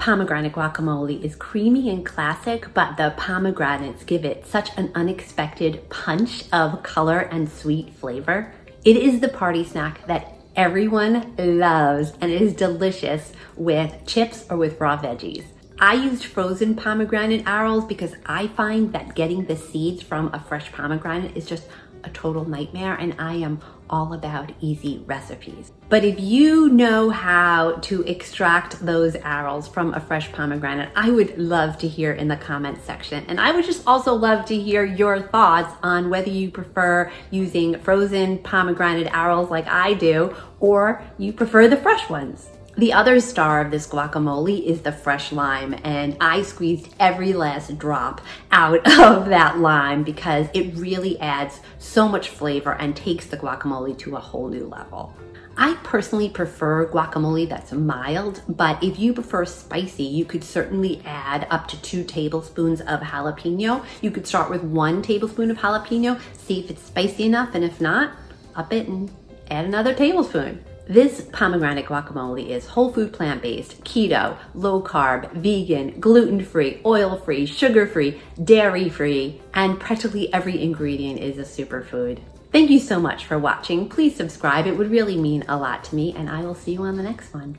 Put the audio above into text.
pomegranate guacamole is creamy and classic, but the pomegranates give it such an unexpected punch of color and sweet flavor. It is the party snack that everyone loves, and it is delicious with chips or with raw veggies. I used frozen pomegranate arils because I find that getting the seeds from a fresh pomegranate is just a total nightmare, and I am all about easy recipes. But if you know how to extract those arils from a fresh pomegranate, I would love to hear in the comments section. And I would just also love to hear your thoughts on whether you prefer using frozen pomegranate arils like I do, or you prefer the fresh ones. The other star of this guacamole is the fresh lime, and I squeezed every last drop out of that lime because it really adds so much flavor and takes the guacamole to a whole new level. I personally prefer guacamole that's mild, but if you prefer spicy, you could certainly add up to 2 tablespoons of jalapeno. You could start with 1 tablespoon of jalapeno, see if it's spicy enough, and if not, up it and add another tablespoon. This pomegranate guacamole is whole food plant-based, keto, low carb, vegan, gluten-free, oil-free, sugar-free, dairy-free, and practically every ingredient is a superfood. Thank you so much for watching. Please subscribe. It would really mean a lot to me, and I will see you on the next one.